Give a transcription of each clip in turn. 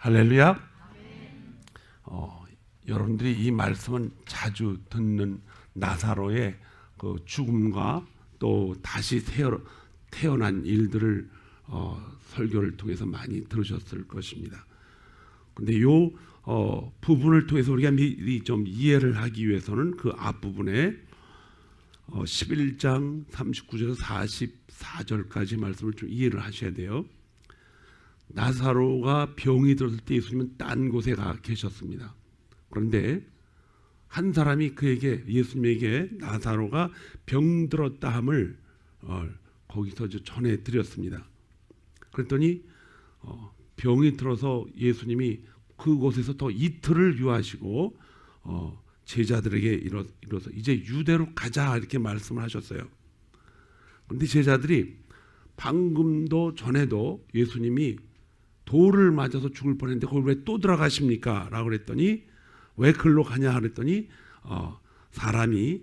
할렐루야. 여러분들이 이 말씀은 자주 듣는 나사로의 그 죽음과 또 다시 태어난 일들을 설교를 통해서 많이 들으셨을 것입니다. 근데 요 부분을 통해서 우리가 미리 좀 이해를 하기 위해서는 그 앞부분에 11장 39절에서 44절까지 말씀을 좀 이해를 하셔야 돼요. 나사로가 병이 들었을 때 예수님은 딴 곳에 가 계셨습니다. 그런데 한 사람이 예수님에게 나사로가 병들었다 함을 거기서 전해 드렸습니다. 그랬더니 병이 들어서 예수님이 그곳에서 더 이틀을 유하시고 제자들에게 이뤄서 이제 유대로 가자 이렇게 말씀을 하셨어요. 그런데 제자들이 방금도 전에도 예수님이 돌을 맞아서 죽을 뻔했는데 거기 왜 또 들어가십니까? 라고 그랬더니 왜 글로 가냐 그랬더니 사람이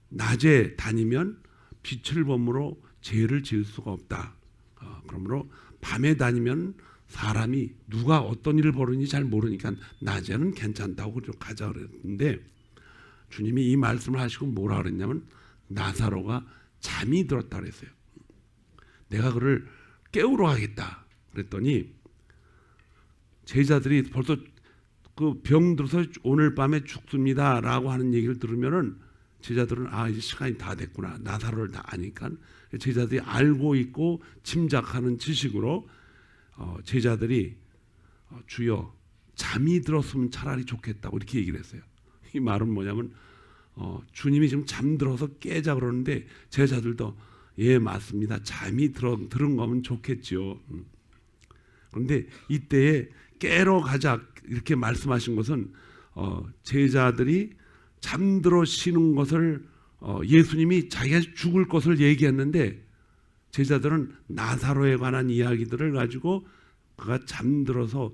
낮에 다니면 빛을 범으로 죄를 지을 수가 없다. 그러므로 밤에 다니면 사람이 누가 어떤 일을 벌이는지 잘 모르니까 낮에는 괜찮다고 가자 그랬는데 주님이 이 말씀을 하시고 뭐라 그랬냐면 나사로가 잠이 들었다 그랬어요. 내가 그를 깨우러 가겠다 그랬더니 제자들이 벌써 그 병 들어서 오늘 밤에 죽습니다 라고 하는 얘기를 들으면은 제자들은 이제 시간이 다 됐구나, 나사로를 다 아니까 제자들이 알고 있고 짐작하는 지식으로 제자들이 주여 잠이 들었으면 차라리 좋겠다고 이렇게 얘기를 했어요. 이 말은 뭐냐면 주님이 지금 잠들어서 깨자 그러는데 제자들도 예 맞습니다, 잠이 들은 거면 좋겠죠. 그런데 이때에 깨러 가자 이렇게 말씀하신 것은 제자들이 잠들어 쉬는 것을 예수님이 자기가 죽을 것을 얘기했는데 제자들은 나사로에 관한 이야기들을 가지고 그가 잠들어서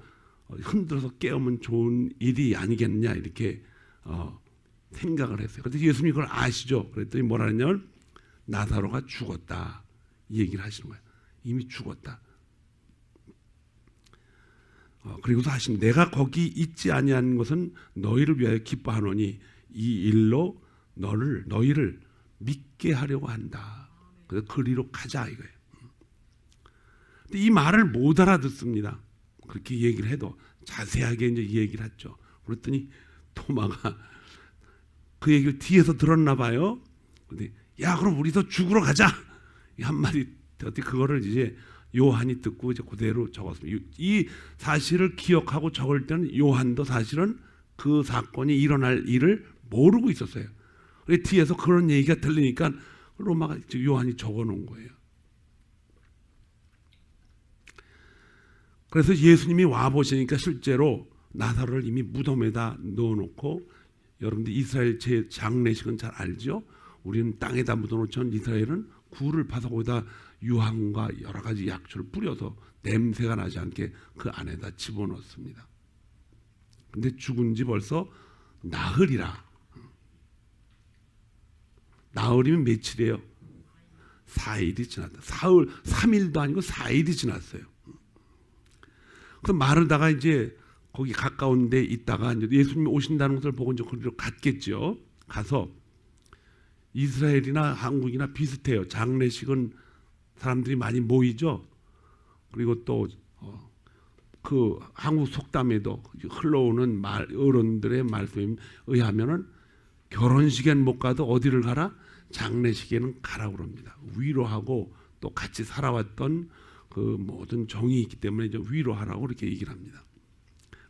흔들어서 깨우면 좋은 일이 아니겠냐 이렇게 생각을 했어요. 그런데 예수님이 그걸 아시죠? 그랬더니 뭐라 했냐면 나사로가 죽었다 이 얘기를 하시는 거예요. 이미 죽었다. 그리고서 하십니다. 내가 거기 있지 아니한 것은 너희를 위하여 기뻐하노니 이 일로 너희를 믿게 하려고 한다. 그래서 그리로 가자 이거예요. 근데 이 말을 못 알아듣습니다. 그렇게 얘기를 해도 자세하게 이제 이 얘기를 했죠. 그랬더니 토마가 그 얘기를 뒤에서 들었나 봐요. 근데 야 그럼 우리도 죽으러 가자 이 한마디 어떻게 그거를 이제 요한이 듣고 이제 그대로 적었습니다. 이 사실을 기억하고 적을 때는 요한도 사실은 그 사건이 일어날 일을 모르고 있었어요. 뒤에서 그런 얘기가 들리니까 로마가 요한이 적어놓은 거예요. 그래서 예수님이 와 보시니까 실제로 나사로를 이미 무덤에다 넣어놓고, 여러분들 이스라엘 제 장례식은 잘 알죠? 우리는 땅에다 묻어놓지만 이스라엘은 굴을 파서 거기다 유황과 여러 가지 약초를 뿌려서 냄새가 나지 않게 그 안에다 집어넣습니다. 근데 죽은 지 벌써 나흘이라. 나흘이면 며칠이에요? 4일이 지났다. 3일도 아니고 4일이 지났어요. 그 마르다가 이제 거기 가까운 데 있다가 이제 예수님이 오신다는 것을 보고 이제 거기로 갔겠죠. 가서 이스라엘이나 한국이나 비슷해요. 장례식은 사람들이 많이 모이죠. 그리고 또 그 한국 속담에도 흘러오는 어른들의 말씀에 의하면은 결혼식엔 못 가도 어디를 가라? 장례식에는 가라고 그럽니다. 위로하고 또 같이 살아왔던 그 모든 정이 있기 때문에 이제 위로하라고 그렇게 얘기를 합니다.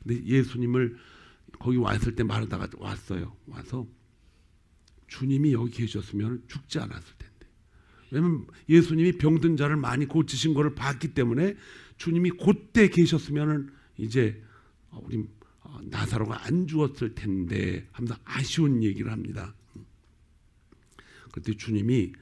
근데 예수님을 거기 왔을 때 마르다가 왔어요. 와서 주님이 여기 계셨으면 죽지 않았을 텐데. 왜냐하면 예수님이 병든 자를 많이 고치신 것을 봤기 때문에 주님이 그때 계셨으면 이제 우리 나사로가 안 죽었을 텐데 하면서 아쉬운 얘기를 합니다. 그때 주님이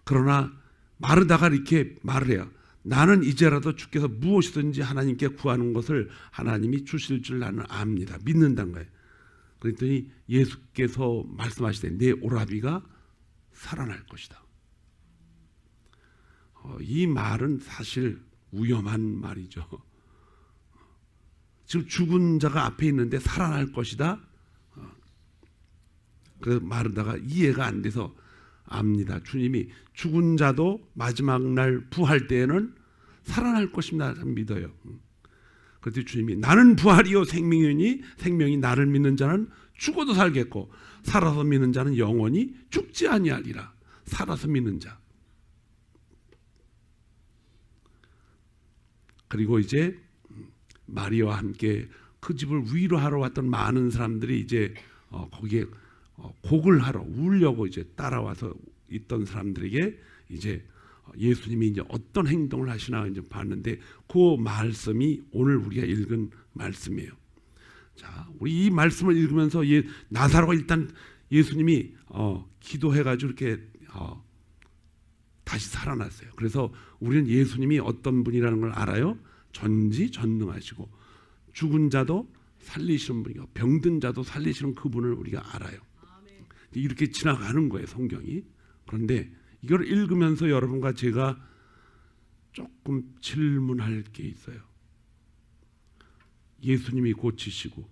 그러나 마르다가 이렇게 말을 해요. 나는 이제라도 주께서 무엇이든지 하나님께 구하는 것을 하나님이 주실 줄 나는 압니다. 믿는다는 거예요. 그랬더니 예수께서 말씀하시되 내 오라비가 살아날 것이다. 이 말은 사실 위험한 말이죠. 지금 죽은 자가 앞에 있는데 살아날 것이다. 그래서 마르다가 이해가 안 돼서 압니다. 주님이 죽은 자도 마지막 날 부활 때에는 살아날 것입니다. 믿어요. 그랬더니 주님이 나는 부활이요 생명이니 생명이 나를 믿는 자는 죽어도 살겠고 살아서 믿는 자는 영원히 죽지 아니하리라. 살아서 믿는 자. 그리고 이제 마리아와 함께 그 집을 위로하러 왔던 많은 사람들이 이제 거기에 곡을 하러 울려고 이제 따라와서 있던 사람들에게 이제 예수님이 이제 어떤 행동을 하시나 이제 봤는데 그 말씀이 오늘 우리가 읽은 말씀이에요. 자, 우리 이 말씀을 읽으면서 나사로가 일단 예수님이 기도해가지고 이렇게 다시 살아났어요. 그래서 우리는 예수님이 어떤 분이라는 걸 알아요. 전지전능하시고 죽은 자도 살리시는 분이고 병든 자도 살리시는 그분을 우리가 알아요. 이렇게 지나가는 거예요, 성경이. 그런데 이걸 읽으면서 여러분과 제가 조금 질문할 게 있어요. 예수님이 고치시고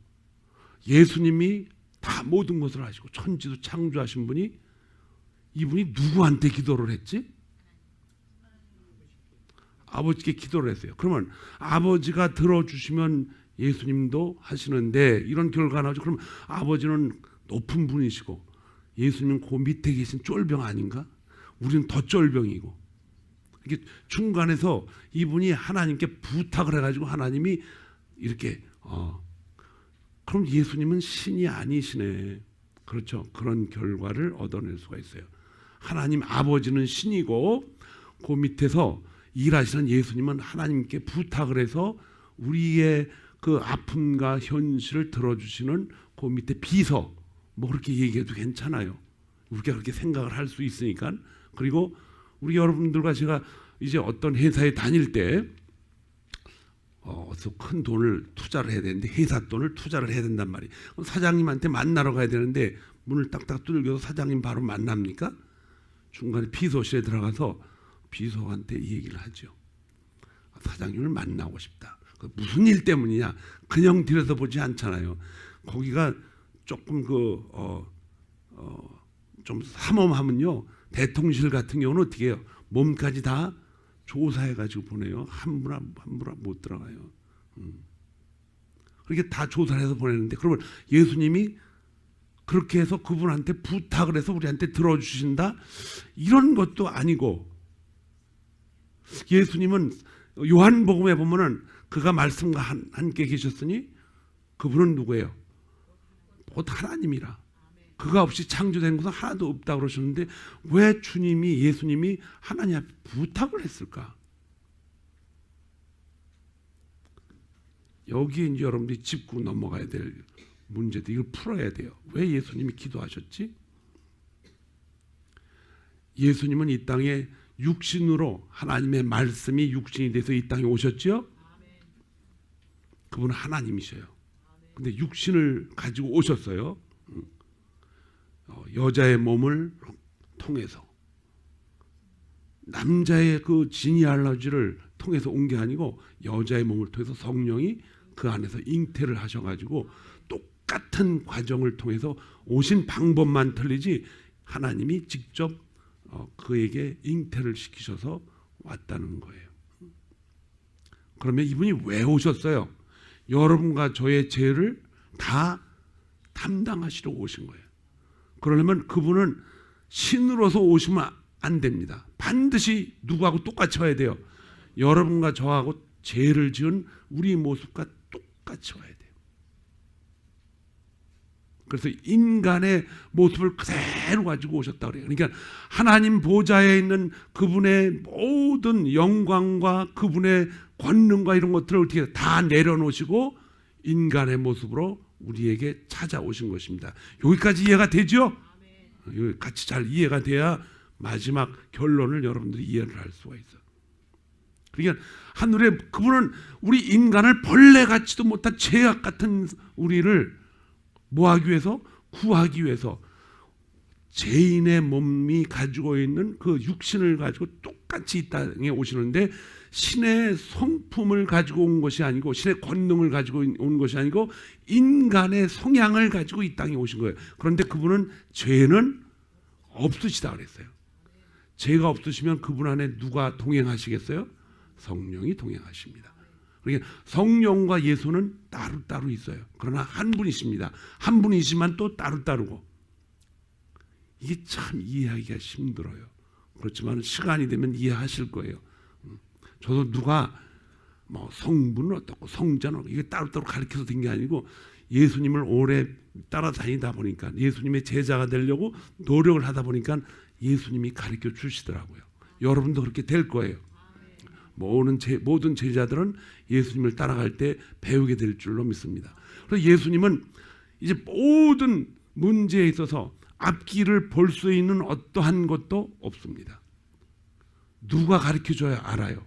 예수님이 다 모든 것을 하시고 천지도 창조하신 분이 이분이 누구한테 기도를 했지? 아버지께 기도를 했어요. 그러면 아버지가 들어주시면 예수님도 하시는데 이런 결과가 나오죠. 그럼 아버지는 높은 분이시고 예수님은 그 밑에 계신 쫄병 아닌가? 우리는 더 쫄병이고 이게 중간에서 이분이 하나님께 부탁을 해가지고 하나님이 이렇게 그럼 예수님은 신이 아니시네. 그렇죠. 그런 결과를 얻어낼 수가 있어요. 하나님 아버지는 신이고 그 밑에서 일하시는 예수님은 하나님께 부탁을 해서 우리의 그 아픔과 현실을 들어주시는 그 밑에 비서 뭐 그렇게 얘기해도 괜찮아요. 우리가 그렇게 생각을 할 수 있으니까. 그리고 우리 여러분들과 제가 이제 어떤 회사에 다닐 때 어서 큰 돈을 투자를 해야 되는데 회사 돈을 투자를 해야 된단 말이에요. 사장님한테 만나러 가야 되는데 문을 딱딱 두들겨서 사장님 바로 만납니까? 중간에 비서실에 들어가서 비서한테 이 얘기를 하죠. 사장님을 만나고 싶다. 무슨 일 때문이냐? 그냥 들여다보지 않잖아요. 거기가 조금 좀 삼엄하면요. 대통령실 같은 경우는 어떻게 해요? 몸까지 다 조사해가지고 보내요. 함부로 못 들어가요. 그렇게 다 조사를 해서 보내는데 그러면 예수님이 그렇게 해서 그분한테 부탁을 해서 우리한테 들어주신다? 이런 것도 아니고 예수님은 요한복음에 보면은 그가 말씀과 함께 계셨으니 그분은 누구예요? 곧 하나님이라. 그가 없이 창조된 것은 하나도 없다고 그러셨는데 왜 예수님이 하나님 앞에 부탁을 했을까? 여기에 이제 여러분들이 짚고 넘어가야 될 문제도 이걸 풀어야 돼요. 왜 예수님이 기도하셨지? 예수님은 이 땅에 육신으로 하나님의 말씀이 육신이 돼서 이 땅에 오셨죠? 그분은 하나님이셔요. 근데 육신을 가지고 오셨어요. 여자의 몸을 통해서 남자의 그 지니알러지를 통해서 온 게 아니고 여자의 몸을 통해서 성령이 그 안에서 잉태를 하셔가지고 똑같은 과정을 통해서 오신 방법만 틀리지 하나님이 직접 그에게 잉태를 시키셔서 왔다는 거예요. 그러면 이분이 왜 오셨어요? 여러분과 저의 죄를 다 담당하시러 오신 거예요. 그러려면 그분은 신으로서 오시면 안 됩니다. 반드시 누구하고 똑같이 와야 돼요. 여러분과 저하고 죄를 지은 우리 모습과 똑같이 와야 돼요. 그래서 인간의 모습을 그대로 가지고 오셨다고 그래요. 그러니까 하나님 보좌에 있는 그분의 모든 영광과 그분의 권능과 이런 것들을 어떻게 다 내려놓으시고 인간의 모습으로 우리에게 찾아오신 것입니다. 여기까지 이해가 되죠? 여기 같이 잘 이해가 돼야 마지막 결론을 여러분들이 이해를 할 수가 있어요. 그러니까 하늘에 그분은 우리 인간을 벌레 같지도 못한 죄악 같은 우리를 뭐하기 위해서? 구하기 위해서 죄인의 몸이 가지고 있는 그 육신을 가지고 똑같이 이 땅에 오시는데 신의 성품을 가지고 온 것이 아니고 신의 권능을 가지고 온 것이 아니고 인간의 성향을 가지고 이 땅에 오신 거예요. 그런데 그분은 죄는 없으시다 그랬어요. 죄가 없으시면 그분 안에 누가 동행하시겠어요? 성령이 동행하십니다. 그러니까 성령과 예수는 따로따로 있어요. 그러나 한 분이십니다. 한 분이지만 또 따로따로고, 이게 참 이해하기가 힘들어요. 그렇지만 시간이 되면 이해하실 거예요. 저도 누가 뭐 성분은 어떻고 성자는 이게 따로따로 가르쳐서 된 게 아니고 예수님을 오래 따라다니다 보니까, 예수님의 제자가 되려고 노력을 하다 보니까 예수님이 가르쳐 주시더라고요. 여러분도 그렇게 될 거예요. 모든 제자들은 예수님을 따라갈 때 배우게 될 줄로 믿습니다. 그래서 예수님은 이제 모든 문제에 있어서 앞길을 볼 수 있는 어떠한 것도 없습니다. 누가 가르쳐줘야 알아요?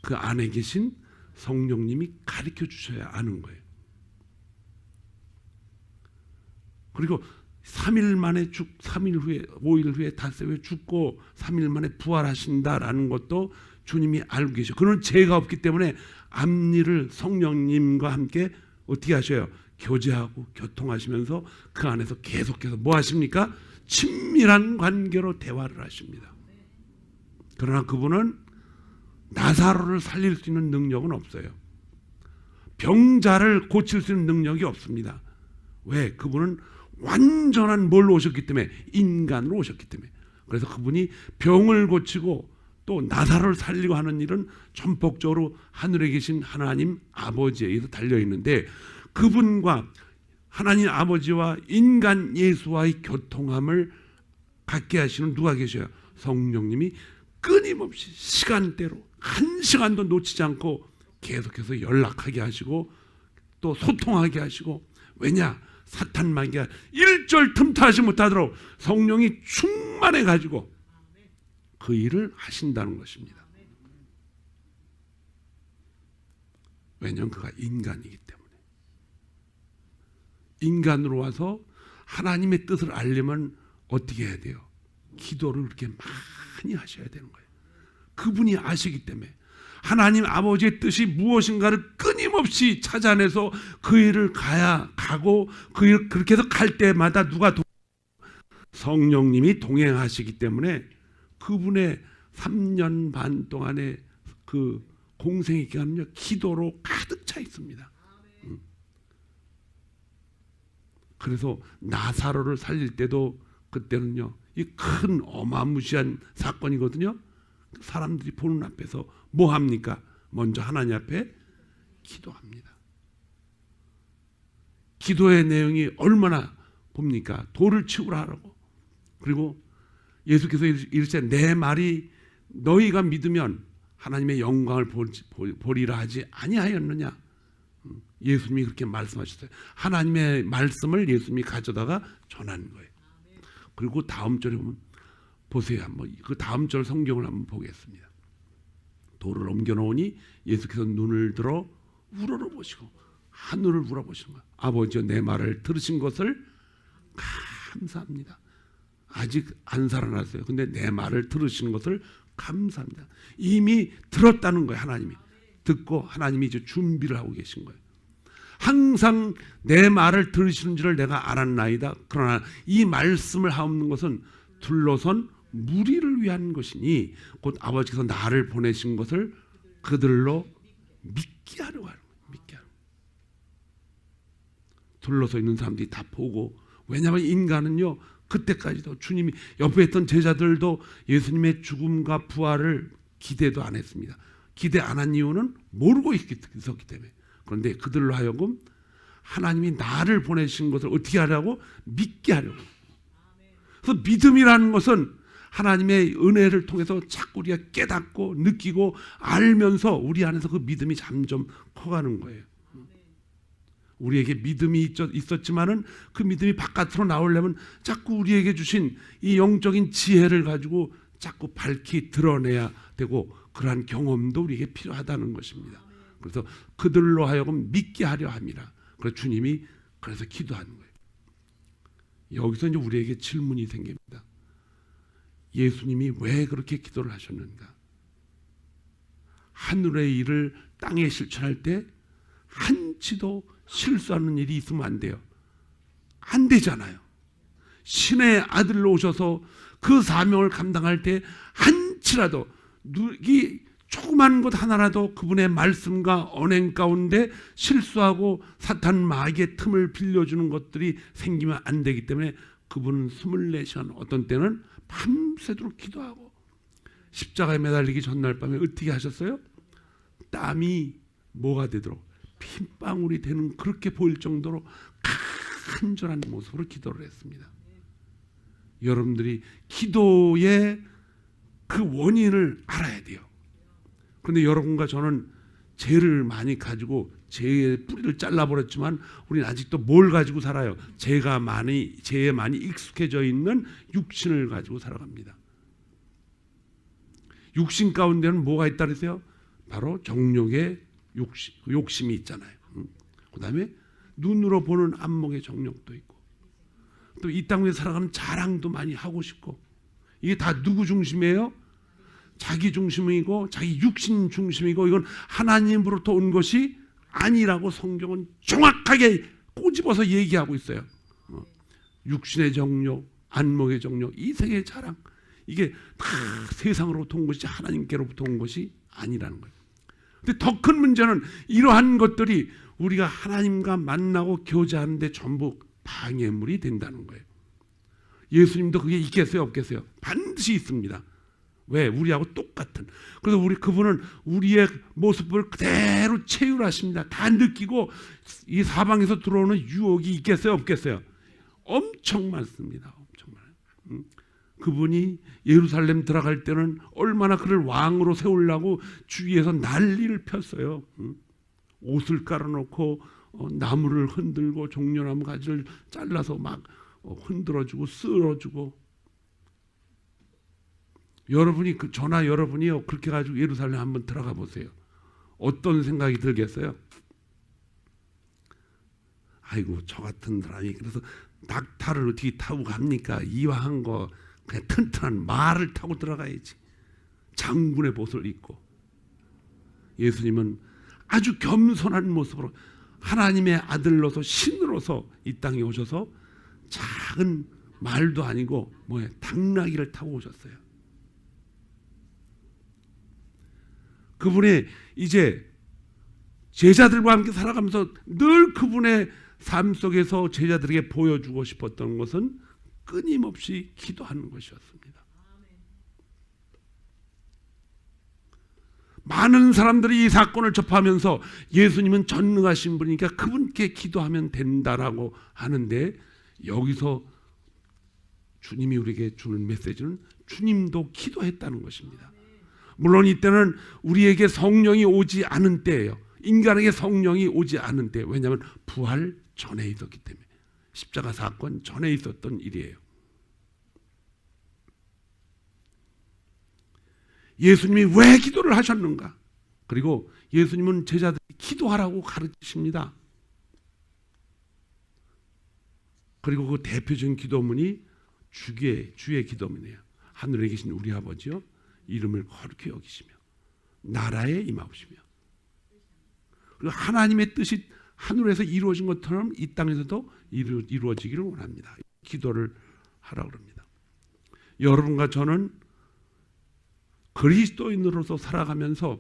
그 안에 계신 성령님이 가르쳐 주셔야 아는 거예요. 그리고 3일 만에 3일 후에 5일 후에 닷새 후에 죽고 3일 만에 부활하신다라는 것도 주님이 알고 계셔. 그는 죄가 없기 때문에 앞일을 성령님과 함께 어떻게 하셔요? 교제하고 교통하시면서 그 안에서 계속해서 뭐 하십니까? 친밀한 관계로 대화를 하십니다. 그러나 그분은 나사로를 살릴 수 있는 능력은 없어요. 병자를 고칠 수 있는 능력이 없습니다. 왜? 그분은 완전한 뭘로 오셨기 때문에, 인간으로 오셨기 때문에. 그래서 그분이 병을 고치고 또 나사로를 살리고 하는 일은 전폭적으로 하늘에 계신 하나님 아버지에 의해서 달려있는데, 그분과 하나님 아버지와 인간 예수와의 교통함을 갖게 하시는 누가 계셔요? 성령님이 끊임없이 시간대로 한 시간도 놓치지 않고 계속해서 연락하게 하시고 또 소통하게 하시고, 왜냐? 사탄 마귀가 일절 틈타지 못하도록 성령이 충만해 가지고 그 일을 하신다는 것입니다. 왜냐하면 그가 인간이기 때문에. 인간으로 와서 하나님의 뜻을 알려면 어떻게 해야 돼요? 기도를 그렇게 많이 하셔야 되는 거예요. 그분이 아시기 때문에 하나님 아버지의 뜻이 무엇인가를 끊임없이 찾아내서 그 일을 가고 그 일 그렇게 해서 갈 때마다 누가 성령님이 동행하시기 때문에 그분의 3년 반 동안의 그 공생의 기간은요, 기도로 가득 차 있습니다. 그래서 나사로를 살릴 때도 그때는요, 이 큰 어마무시한 사건이거든요. 사람들이 보는 앞에서 뭐 합니까? 먼저 하나님 앞에 기도합니다. 기도의 내용이 얼마나 봅니까? 돌을 치우라 하라고. 그리고 예수께서 이르시되 내 말이 너희가 믿으면 하나님의 영광을 보리라 하지 아니하였느냐? 예수님이 그렇게 말씀하셨어요. 하나님의 말씀을 예수님이 가져다가 전하는 거예요. 그리고 다음 절에 보면 보세요. 한번 그 다음 절 성경을 한번 보겠습니다. 돌을 옮겨놓으니 예수께서 눈을 들어 우러러보시고 하늘을 우러보시는 거예요. 아버지여, 내 말을 들으신 것을 감사합니다. 아직 안 살아났어요. 근데 내 말을 들으시는 것을 감사합니다. 이미 들었다는 거예요. 하나님이 듣고 하나님이 이제 준비를 하고 계신 거예요. 항상 내 말을 들으시는 줄을 내가 알았나이다. 그러나 이 말씀을 하옵는 것은 둘러선 무리를 위한 것이니 곧 아버지께서 나를 보내신 것을 그들로 믿게 하려고 하는 거예요. 믿게 하려고. 둘러서 있는 사람들이 다 보고, 왜냐하면 인간은요, 그때까지도 주님이 옆에 있던 제자들도 예수님의 죽음과 부활을 기대도 안 했습니다. 기대 안 한 이유는 모르고 있었기 때문에. 그런데 그들로 하여금 하나님이 나를 보내신 것을 어떻게 하려고? 믿게 하려고. 그래서 믿음이라는 것은 하나님의 은혜를 통해서 자꾸 우리가 깨닫고 느끼고 알면서 우리 안에서 그 믿음이 점점 커가는 거예요. 우리에게 믿음이 있었지만은 그 믿음이 바깥으로 나오려면 자꾸 우리에게 주신 이 영적인 지혜를 가지고 자꾸 밝히 드러내야 되고, 그러한 경험도 우리에게 필요하다는 것입니다. 그래서 그들로 하여금 믿게 하려 함이라. 그래서 주님이 그래서 기도하는 거예요. 여기서 이제 우리에게 질문이 생깁니다. 예수님이 왜 그렇게 기도를 하셨는가? 하늘의 일을 땅에 실천할 때 한치도 실수하는 일이 있으면 안 돼요. 안 되잖아요. 신의 아들로 오셔서 그 사명을 감당할 때 한치라도 이 조그만 것 하나라도 그분의 말씀과 언행 가운데 실수하고 사탄 마귀의 틈을 빌려주는 것들이 생기면 안 되기 때문에 그분은 24시간 어떤 때는 밤새도록 기도하고 십자가에 매달리기 전날 밤에 어떻게 하셨어요? 땀이 뭐가 되도록 핏방울이 되는 그렇게 보일 정도로 간절한 모습으로 기도를 했습니다. 여러분들이 기도의 그 원인을 알아야 돼요. 그런데 여러분과 저는 죄를 많이 가지고 죄의 뿌리를 잘라버렸지만 우리는 아직도 뭘 가지고 살아요? 죄에 많이 익숙해져 있는 육신을 가지고 살아갑니다. 육신 가운데는 뭐가 있다 그랬어요? 바로 정욕의 욕심이 있잖아요. 그 다음에 눈으로 보는 안목의 정욕도 있고 또 이 땅 위에 살아가는 자랑도 많이 하고 싶고 이게 다 누구 중심이에요? 자기 중심이고 자기 육신 중심이고 이건 하나님으로부터 온 것이 아니라고 성경은 정확하게 꼬집어서 얘기하고 있어요. 육신의 정욕, 안목의 정욕, 이생의 자랑 이게 다 세상으로부터 온 것이 하나님께로부터 온 것이 아니라는 거예요. 근데 더 큰 문제는 이러한 것들이 우리가 하나님과 만나고 교제하는데 전부 방해물이 된다는 거예요. 예수님도 그게 있겠어요, 없겠어요? 반드시 있습니다. 왜? 우리하고 똑같은. 그래서 그분은 우리의 모습을 그대로 체휼하십니다. 다 느끼고 이 사방에서 들어오는 유혹이 있겠어요, 없겠어요? 엄청 많습니다. 엄청 많아요. 그분이 예루살렘 들어갈 때는 얼마나 그를 왕으로 세우려고 주위에서 난리를 폈어요. 옷을 깔아놓고 나무를 흔들고 종려나무 가지를 잘라서 막 흔들어주고 쓸어주고. 여러분이 저나 여러분이요 그렇게 가지고 예루살렘 한번 들어가 보세요. 어떤 생각이 들겠어요? 아이고 저 같은 사람이 그래서 낙타를 어떻게 타고 갑니까? 이왕한 거 그냥 튼튼한 말을 타고 들어가야지. 장군의 벗을 입고. 예수님은 아주 겸손한 모습으로 하나님의 아들로서 신으로서 이 땅에 오셔서 작은 말도 아니고 당나귀를 타고 오셨어요. 그분의 이제 제자들과 함께 살아가면서 늘 그분의 삶 속에서 제자들에게 보여주고 싶었던 것은 끊임없이 기도하는 것이었습니다. 많은 사람들이 이 사건을 접하면서 예수님은 전능하신 분이니까 그분께 기도하면 된다라고 하는데 여기서 주님이 우리에게 주는 메시지는 주님도 기도했다는 것입니다. 물론 이때는 우리에게 성령이 오지 않은 때예요. 인간에게 성령이 오지 않은 때. 왜냐하면 부활 전에 있었기 때문에. 십자가 사건 전에 있었던 일이에요. 예수님이 왜 기도를 하셨는가? 그리고 예수님은 제자들이 기도하라고 가르치십니다. 그리고 그 대표적인 기도문이 주의 기도문이에요. 하늘에 계신 우리 아버지요 이름을 거룩히 여기시며 나라에 임하시며 그리고 하나님의 뜻이 하늘에서 이루어진 것처럼 이 땅에서도 이루어지기를 원합니다. 기도를 하라고 합니다. 여러분과 저는 그리스도인으로서 살아가면서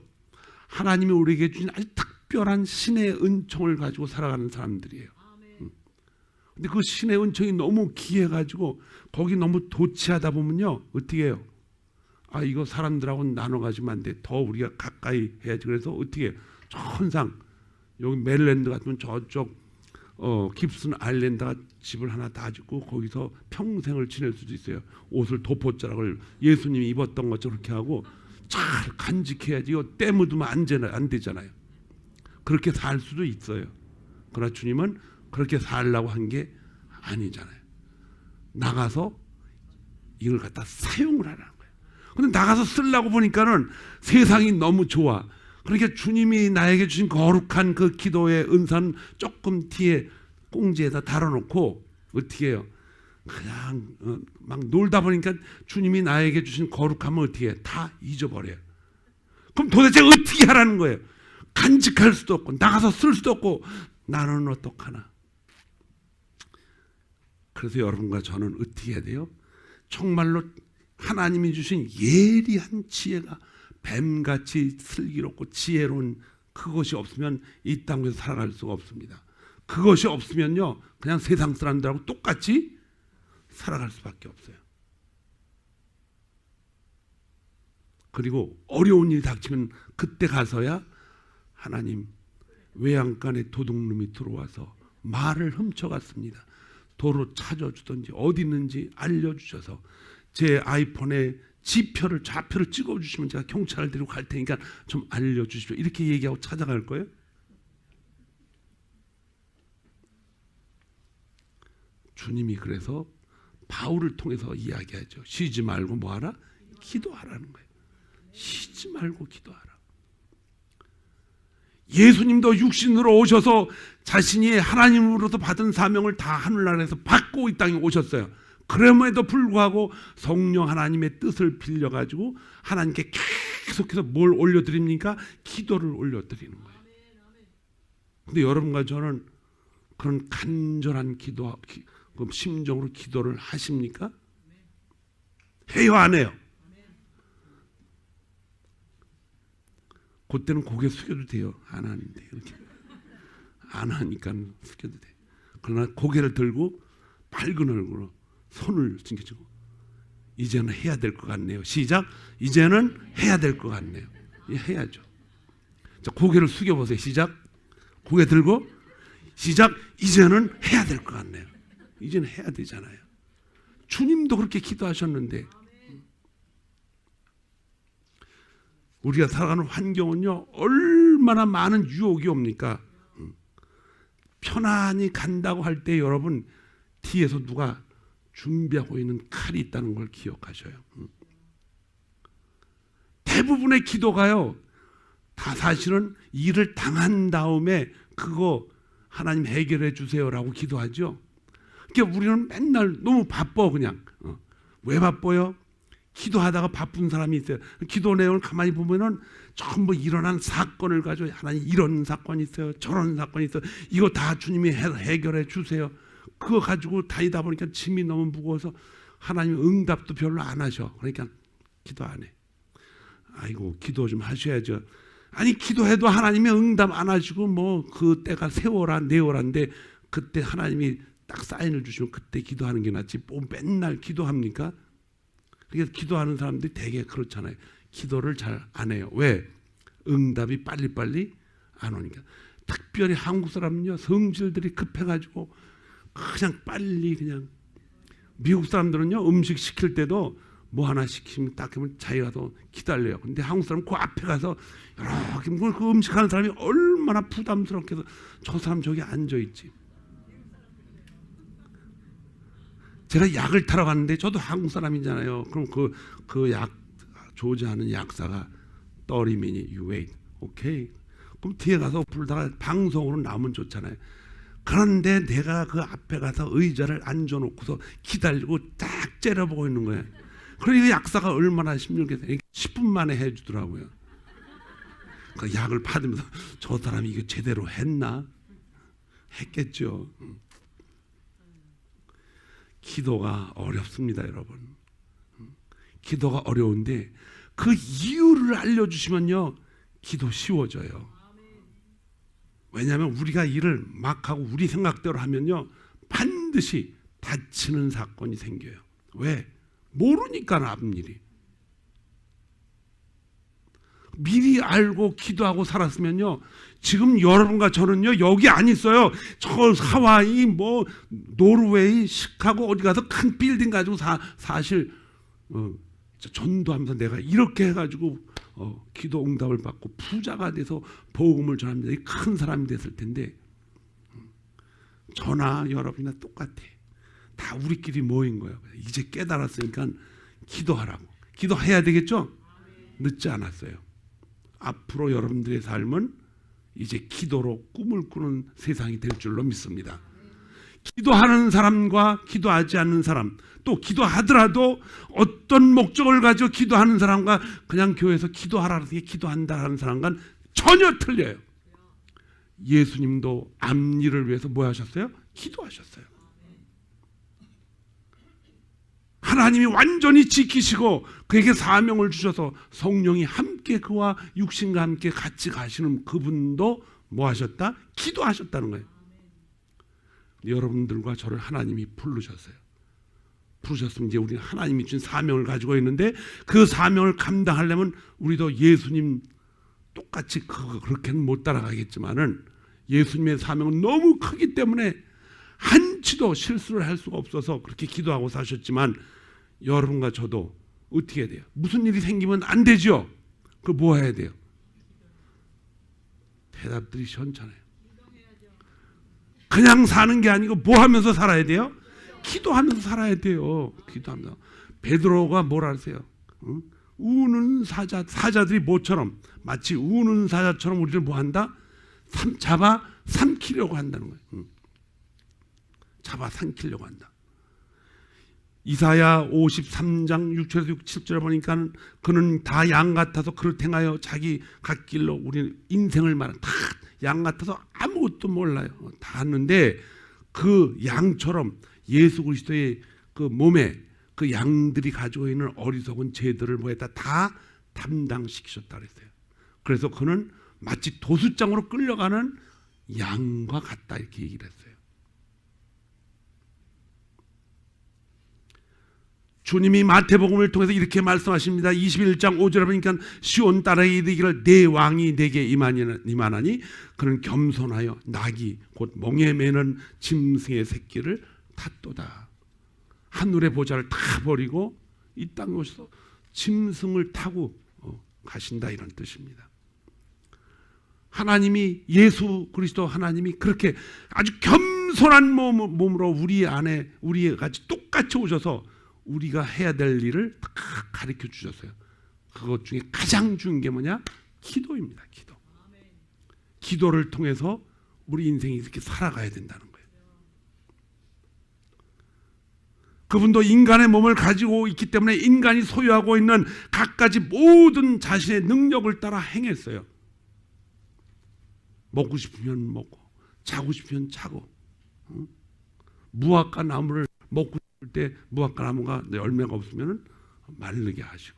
하나님이 우리에게 주신 아주 특별한 신의 은총을 가지고 살아가는 사람들이에요. 근데 그 신의 은총이 너무 귀해가지고 거기 너무 도취하다 보면요 어떻게 해요? 이거 사람들하고 나눠 가지면 안 돼. 더 우리가 가까이 해야지. 그래서 어떻게 해요? 항상 여기 메릴랜드 같으면 저쪽 깁슨 아일랜드가 집을 하나 다 짓고 거기서 평생을 지낼 수도 있어요. 옷을 도포자락을 예수님이 입었던 것처럼 그렇게 하고 잘 간직해야지. 이거 때 묻으면 안 되잖아요. 그렇게 살 수도 있어요. 그러나 주님은 그렇게 살라고 한 게 아니잖아요. 나가서 이걸 갖다 사용을 하라는 거예요. 근데 나가서 쓰려고 보니까는 세상이 너무 좋아. 그러니까 주님이 나에게 주신 거룩한 그 기도의 은사는 조금 뒤에 꽁지에다 달아놓고 어떻게 해요? 그냥 막 놀다 보니까 주님이 나에게 주신 거룩함을 어떻게 해? 다 잊어버려요. 그럼 도대체 어떻게 하라는 거예요? 간직할 수도 없고 나가서 쓸 수도 없고 나는 어떡하나? 그래서 여러분과 저는 어떻게 해야 돼요? 정말로 하나님이 주신 예리한 지혜가 뱀같이 슬기롭고 지혜로운 그것이 없으면 이 땅에서 살아갈 수가 없습니다. 그것이 없으면요 그냥 세상 사람들하고 똑같이 살아갈 수밖에 없어요. 그리고 어려운 일이 닥치면 그때 가서야 하나님 외양간에 도둑놈이 들어와서 말을 훔쳐갔습니다. 도로 찾아주든지 어디 있는지 알려주셔서 제 아이폰에 좌표를 찍어주시면 제가 경찰을 데리고 갈 테니까 좀 알려주십시오. 이렇게 얘기하고 찾아갈 거예요? 주님이 그래서 바울을 통해서 이야기하죠. 쉬지 말고 뭐하라? 기도하라는 거예요. 쉬지 말고 기도하라. 예수님도 육신으로 오셔서 자신이 하나님으로부터 받은 사명을 다 하늘나라에서 받고 이 땅에 오셨어요. 그럼에도 불구하고 성령 하나님의 뜻을 빌려가지고 하나님께 계속해서 뭘 올려드립니까? 기도를 올려드리는 거예요. 근데 여러분과 저는 그런 간절한 기도, 심정으로 기도를 하십니까? 해요, 안 해요? 그때는 고개 숙여도 돼요. 안 하는데 이렇게 안 하니까 숙여도 돼. 그러나 고개를 들고 밝은 얼굴로 손을 찡겨주고 이제는 해야 될 것 같네요. 시작. 이제는 해야 될 것 같네요. 해야죠. 자, 고개를 숙여보세요. 시작. 고개 들고 시작. 이제는 해야 될 것 같네요. 이제는 해야 되잖아요. 주님도 그렇게 기도하셨는데 우리가 살아가는 환경은요 얼마나 많은 유혹이 옵니까? 편안히 간다고 할 때 여러분 뒤에서 누가 준비하고 있는 칼이 있다는 걸 기억하셔요. 대부분의 기도가요 다 사실은 일을 당한 다음에 그거 하나님 해결해 주세요라고 기도하죠. 그러니까 우리는 맨날 너무 바빠 그냥. 왜 바빠요? 기도하다가 바쁜 사람이 있어요. 기도 내용을 가만히 보면은 전부 일어난 사건을 가지고 하나님 이런 사건이 있어요. 저런 사건이 있어요. 이거 다 주님이 해결해 주세요. 그거 가지고 다니다 보니까 짐이 너무 무거워서 하나님 응답도 별로 안 하셔. 그러니까 기도 안 해. 아이고 기도 좀 하셔야죠. 아니 기도해도 하나님이 응답 안 하시고 뭐 그 때가 세워라 내워라인데 그때 하나님이 딱 사인을 주시면 그때 기도하는 게 낫지 뭐 맨날 기도합니까? 그래서 기도하는 사람들이 되게 그렇잖아요. 기도를 잘 안 해요. 왜? 응답이 빨리빨리 안 오니까. 특별히 한국 사람은요 성질들이 급해가지고 그냥 빨리 그냥. 미국 사람들은요 음식 시킬 때도 뭐 하나 시키면 딱 하면 자기가 더 기다려요. 근데 한국 사람은 그 앞에 가서 이렇게 그 음식하는 사람이 얼마나 부담스럽게 해서 저 사람 저기 앉아있지. 제가 약을 타러 갔는데 저도 한국 사람이잖아요. 그럼 그 약 조제하는 약사가 30minutes you wait. 오케이. 그럼 뒤에 가서 부르다가 방송으로 나오면 좋잖아요. 그런데 내가 그 앞에 가서 의자를 앉아놓고서 기다리고 딱 째려보고 있는 거예요. 그러니까 약사가 얼마나 힘들겠어요. 10분 만에 해주더라고요. 그 약을 받으면서 저 사람이 이거 제대로 했나? 했겠죠. 기도가 어렵습니다, 여러분. 기도가 어려운데 그 이유를 알려주시면요 기도 쉬워져요. 왜냐하면 우리가 일을 막 하고 우리 생각대로 하면요 반드시 다치는 사건이 생겨요. 왜? 모르니까 앞일이. 미리 알고 기도하고 살았으면요 지금 여러분과 저는요 여기 안 있어요. 저 하와이 뭐 노르웨이 시카고 어디 가서 큰 빌딩 가지고 사실 전도하면서 내가 이렇게 해가지고 기도 응답을 받고 부자가 돼서 복음을 전합니다. 큰 사람이 됐을 텐데 저나 여러분이나 똑같아. 다 우리끼리 모인 거예요. 이제 깨달았으니까 기도하라고. 기도해야 되겠죠? 늦지 않았어요. 앞으로 여러분들의 삶은 이제 기도로 꿈을 꾸는 세상이 될 줄로 믿습니다. 기도하는 사람과 기도하지 않는 사람, 또 기도하더라도 어떤 목적을 가지고 기도하는 사람과 그냥 교회에서 기도하라는 게 기도한다는 사람과는 전혀 틀려요. 예수님도 앞일을 위해서 뭐 하셨어요? 기도하셨어요. 하나님이 완전히 지키시고 그에게 사명을 주셔서 성령이 함께 그와 육신과 함께 같이 가시는 그분도 뭐 하셨다? 기도하셨다는 거예요. 여러분들과 저를 하나님이 부르셨어요. 부르셨으면 이제 우리는 하나님이 준 사명을 가지고 있는데 그 사명을 감당하려면 우리도 예수님 똑같이 그렇게는 못 따라가겠지만은 예수님의 사명은 너무 크기 때문에 한치도 실수를 할 수가 없어서 그렇게 기도하고 사셨지만 여러분과 저도 어떻게 해야 돼요? 무슨 일이 생기면 안 되죠? 그 뭐 해야 돼요? 대답들이 시원찮아요. 그냥 사는 게 아니고 뭐 하면서 살아야 돼요? 기도하면서 살아야 돼요. 기도하면서. 베드로가 뭐라 하세요? 응? 우는 사자들이 뭐처럼 마치 우는 사자처럼 우리를 뭐 한다? 잡아 삼키려고 한다는 거예요. 응. 잡아 삼키려고 한다. 이사야 53장 6절에서 7절에 보니까 그는 다 양 같아서 그를 행하여 자기 갓길로 우리는 인생을 말한 다 양 같아서 아무것도 몰라요. 다 하는데 그 양처럼 예수 그리스도의 그 몸에 그 양들이 가지고 있는 어리석은 죄들을 뭐했다 다 담당시키셨다 그랬어요. 그래서 그는 마치 도수장으로 끌려가는 양과 같다 이렇게 얘기를 했어요. 주님이 마태복음을 통해서 이렇게 말씀하십니다. 21장 5절에 보니까 시온 딸에게 이르기를 내 왕이 내게 임하나니 그는 겸손하여 낙이 곧 멍에 매는 짐승의 새끼를 탔도다. 하늘의 보좌를 다 버리고 이 땅에 오셔서 짐승을 타고 가신다 이런 뜻입니다. 하나님이 예수 그리스도 하나님이 그렇게 아주 겸손한 몸으로 우리 안에 우리 같이 똑같이 오셔서 우리가 해야 될 일을 다 가르쳐 주셨어요. 그것 중에 가장 중요한 게 뭐냐? 기도입니다. 기도. 기도를 통해서 우리 인생이 이렇게 살아가야 된다는 거예요. 그분도 인간의 몸을 가지고 있기 때문에 인간이 소유하고 있는 갖가지 모든 자신의 능력을 따라 행했어요. 먹고 싶으면 먹고 자고 싶으면 자고 무화과 나무를 먹고 때 무화과 나무가 열매가 없으면 마르게 하시고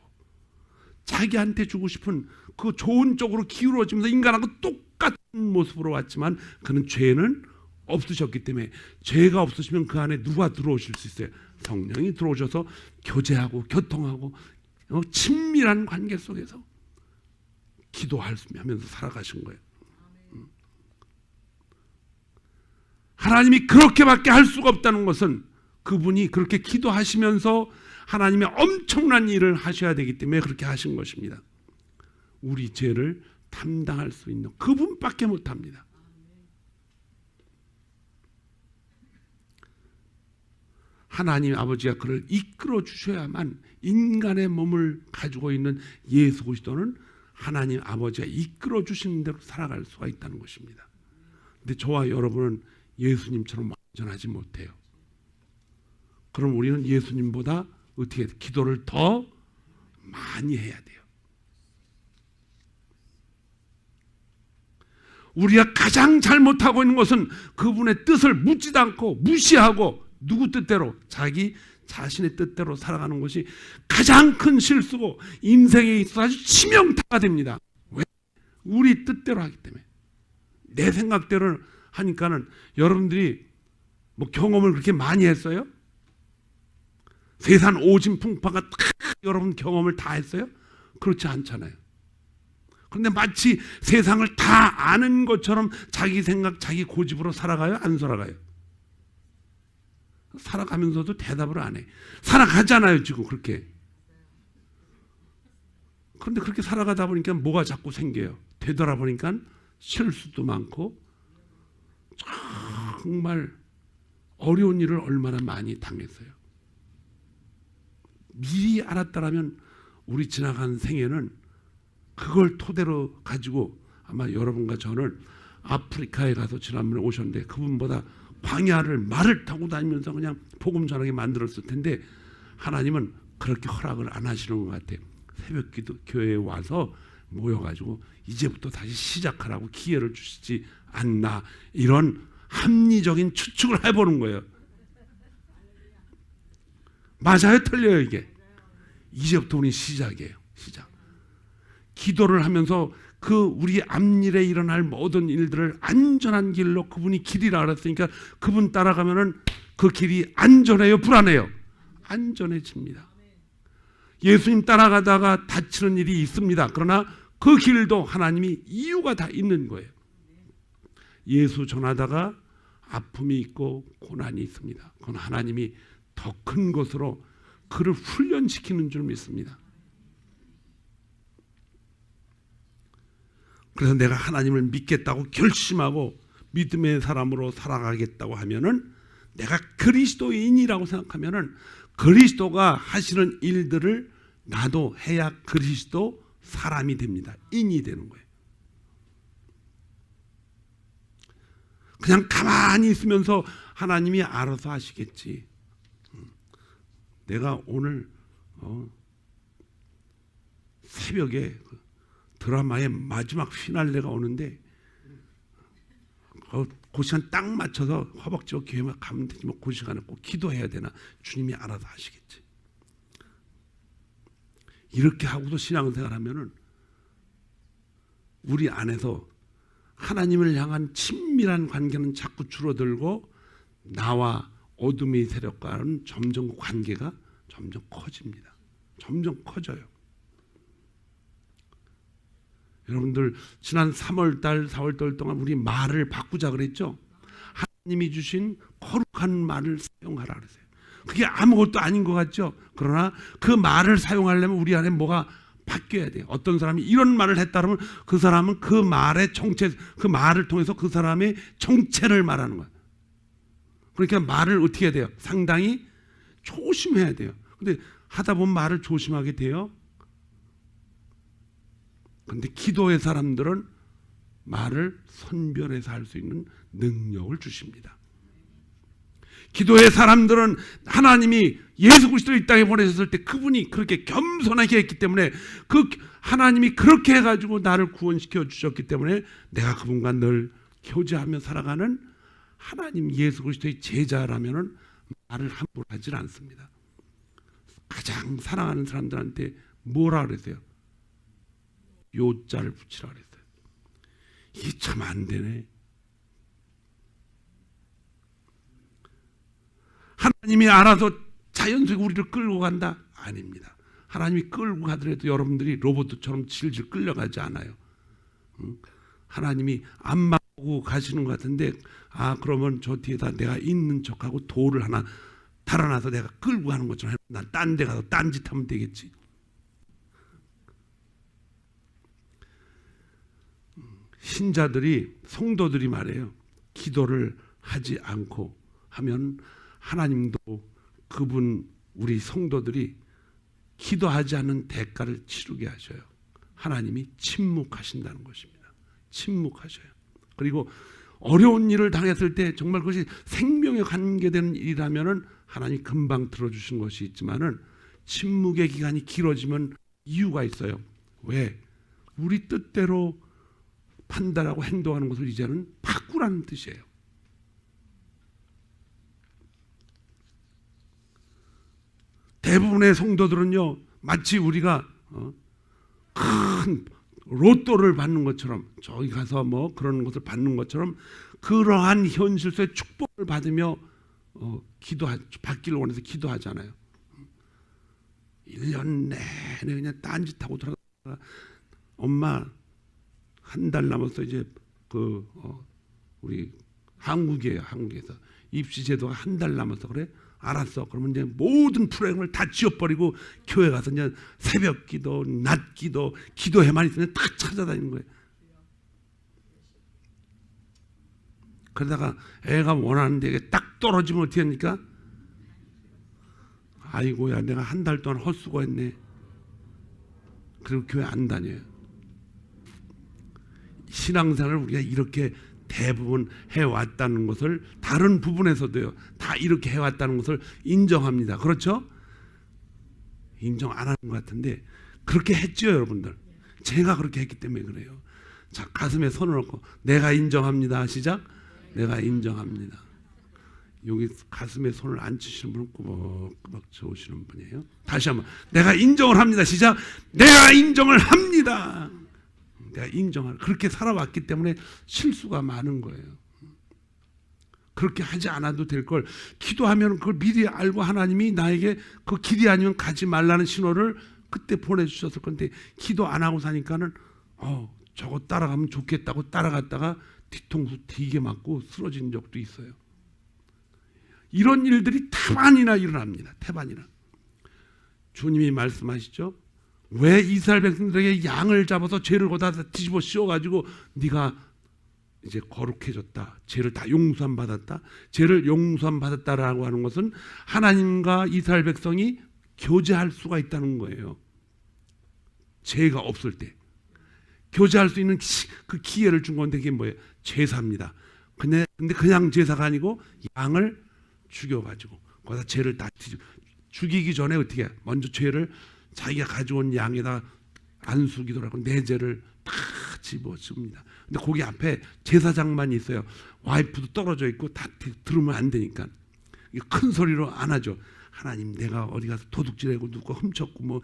자기한테 주고 싶은 그 좋은 쪽으로 기울어지면서 인간하고 똑같은 모습으로 왔지만 그는 죄는 없으셨기 때문에 죄가 없으시면 그 안에 누가 들어오실 수 있어요? 성령이 들어오셔서 교제하고 교통하고 친밀한 관계 속에서 기도하면서 살아가신 거예요. 하나님이 그렇게밖에 할 수가 없다는 것은 그분이 그렇게 기도하시면서 하나님의 엄청난 일을 하셔야 되기 때문에 그렇게 하신 것입니다. 우리 죄를 담당할 수 있는 그분밖에 못합니다. 하나님 아버지가 그를 이끌어 주셔야만 인간의 몸을 가지고 있는 예수 그리스도는 하나님 아버지가 이끌어 주시는 대로 살아갈 수가 있다는 것입니다. 근데 저와 여러분은 예수님처럼 완전하지 못해요. 그럼 우리는 예수님보다 어떻게 기도를 더 많이 해야 돼요. 우리가 가장 잘못하고 있는 것은 그분의 뜻을 묻지도 않고 무시하고 누구 뜻대로 자기 자신의 뜻대로 살아가는 것이 가장 큰 실수고 인생에 있어서 아주 치명타가 됩니다. 왜? 우리 뜻대로 하기 때문에. 내 생각대로 하니까는 여러분들이 뭐 경험을 그렇게 많이 했어요? 세상 오진풍파가 다 여러분 경험을 다 했어요? 그렇지 않잖아요. 그런데 마치 세상을 다 아는 것처럼 자기 생각, 자기 고집으로 살아가요? 안 살아가요? 살아가면서도 대답을 안 해. 살아가잖아요, 지금 그렇게. 그런데 그렇게 살아가다 보니까 뭐가 자꾸 생겨요? 되돌아보니까 실수도 많고 정말 어려운 일을 얼마나 많이 당했어요. 미리 알았다라면 우리 지나간 생애는 그걸 토대로 가지고 아마 여러분과 저는 아프리카에 가서 지난번에 오셨는데 그분보다 광야를 말을 타고 다니면서 그냥 복음 전하게 만들었을 텐데 하나님은 그렇게 허락을 안 하시는 것 같아요. 새벽기도 교회에 와서 모여가지고 이제부터 다시 시작하라고 기회를 주시지 않나, 이런 합리적인 추측을 해보는 거예요. 맞아요, 틀려요? 이게 이제부터 우리 시작이에요. 시작. 기도를 하면서 그 우리 앞일에 일어날 모든 일들을 안전한 길로, 그분이 길이라 그랬으니까 그분 따라가면은 그 길이 안전해요, 불안해요? 안전해집니다. 예수님 따라가다가 다치는 일이 있습니다. 그러나 그 길도 하나님이 이유가 다 있는 거예요. 예수 전하다가 아픔이 있고 고난이 있습니다. 그건 하나님이 더 큰 것으로 그를 훈련시키는 줄 믿습니다. 그래서 내가 하나님을 믿겠다고 결심하고 믿음의 사람으로 살아가겠다고 하면은, 내가 그리스도인이라고 생각하면은 그리스도가 하시는 일들을 나도 해야 그리스도 사람이 됩니다. 인이 되는 거예요. 그냥 가만히 있으면서 하나님이 알아서 하시겠지. 내가 오늘 새벽에 드라마의 마지막 피날레가 오는데 그 시간 딱 맞춰서 허벅지와 교회만 가면 되지 뭐 그 시간에 꼭 기도해야 되나? 주님이 알아서 하시겠지. 이렇게 하고도 신앙생활하면은 우리 안에서 하나님을 향한 친밀한 관계는 자꾸 줄어들고 나와 어둠의 세력과는 점점 관계가 점점 커집니다. 점점 커져요. 여러분들 지난 3월달 4월달 동안 우리 말을 바꾸자 그랬죠. 하나님이 주신 거룩한 말을 사용하라 그랬어요. 그게 아무것도 아닌 것 같죠. 그러나 그 말을 사용하려면 우리 안에 뭐가 바뀌어야 돼요. 어떤 사람이 이런 말을 했다 그러면 그 사람은 그 말의 정체, 그 말을 통해서 그 사람의 정체를 말하는 거예요. 그러니까 말을 어떻게 해야 돼요? 상당히 조심해야 돼요. 근데 하다 보면 말을 조심하게 돼요. 그런데 기도의 사람들은 말을 선별해서 할 수 있는 능력을 주십니다. 기도의 사람들은 하나님이 예수 그리스도를 이 땅에 보내셨을 때 그분이 그렇게 겸손하게 했기 때문에, 그 하나님이 그렇게 해가지고 나를 구원시켜 주셨기 때문에 내가 그분과 늘 교제하며 살아가는 하나님 예수 그리스도의 제자라면은 말을 함부로 하질 않습니다. 가장 사랑하는 사람들한테 뭐라 그랬어요? 요자를 붙이라 그랬어요. 이게 참 안 되네. 하나님이 알아서 자연스럽게 우리를 끌고 간다? 아닙니다. 하나님이 끌고 가더라도 여러분들이 로봇처럼 질질 끌려가지 않아요. 하나님이 앞만 보고 가시는 것 같은데, 그러면 저 뒤에다 내가 있는 척하고 돌을 하나 달아놔서 내가 끌고 가는 것처럼 난 딴 데 가서 딴짓 하면 되겠지. 신자들이, 성도들이 말해요. 기도를 하지 않고 하면 하나님도 그분, 우리 성도들이 기도하지 않는 대가를 치르게 하셔요. 하나님이 침묵하신다는 것입니다. 침묵하셔요. 그리고 어려운 일을 당했을 때 정말 그것이 생명에 관계되는 일이라면은 하나님 금방 들어주신 것이 있지만은 침묵의 기간이 길어지면 이유가 있어요. 왜? 우리 뜻대로 판단하고 행동하는 것을 이제는 바꾸라는 뜻이에요. 대부분의 성도들은요, 마치 우리가 큰 로또를 받는 것처럼, 저기 가서 뭐 그런 것을 받는 것처럼 그러한 현실 속에 축복을 받으며 받기를 원해서 기도하잖아요. 1년 내내 그냥 딴짓하고 들어가. 엄마 한 달 남았어. 이제 우리 한국이에요. 한국에서 입시 제도가 한 달 남았어. 그래? 알았어. 그러면 이제 모든 프로그램을 다 지워버리고 교회 가서 이제 새벽 기도, 낮 기도, 기도회만 있으면 다 찾아다니는 거예요. 그러다가 애가 원하는 데 딱 떨어지면 어떻게 합니까? 아이고야, 내가 한 달 동안 헛수고했네. 그리고 교회 안 다녀요. 신앙생활을 우리가 이렇게 대부분 해왔다는 것을, 다른 부분에서도요 다 이렇게 해왔다는 것을 인정합니다. 그렇죠? 인정 안 하는 것 같은데 그렇게 했죠, 여러분들. 제가 그렇게 했기 때문에 그래요. 자, 가슴에 손을 얹고 내가 인정합니다. 시작. 내가 인정합니다. 여기 가슴에 손을 안 치시는 분은 꾸벅꾸벅 좋으시는 분이에요. 다시 한번 내가 인정을 합니다. 시작. 내가 인정을 합니다. 내가 인정을, 그렇게 살아왔기 때문에 실수가 많은 거예요. 그렇게 하지 않아도 될 걸 기도하면 그걸 미리 알고 하나님이 나에게 그 길이 아니면 가지 말라는 신호를 그때 보내주셨을 건데, 기도 안 하고 사니까는 저거 따라가면 좋겠다고 따라갔다가 뒤통수 되게 맞고 쓰러진 적도 있어요. 이런 일들이 태반이나 일어납니다. 태반이나. 주님이 말씀하시죠. 왜 이스라엘 백성들에게 양을 잡아서 죄를 거다 뒤집어 씌워가지고 네가 이제 거룩해졌다, 죄를 다 용서함 받았다, 죄를 용서함 받았다라고 하는 것은 하나님과 이스라엘 백성이 교제할 수가 있다는 거예요. 죄가 없을 때 교제할 수 있는 그 기회를 준 건데 그게 뭐예요? 제사입니다. 근데 그냥 제사가 아니고 양을 죽여가지고 거기다 죄를 다 죽이기 전에 어떻게 해? 먼저 죄를 자기가 가져온 양에다 안수기도를 하고 내 죄를 다 집어줍니다. 근데 거기 앞에 제사장만 있어요. 와이프도 떨어져 있고 다 들으면 안 되니까 큰 소리로 안 하죠. 하나님, 내가 어디 가서 도둑질하고 누가 훔쳤고 뭐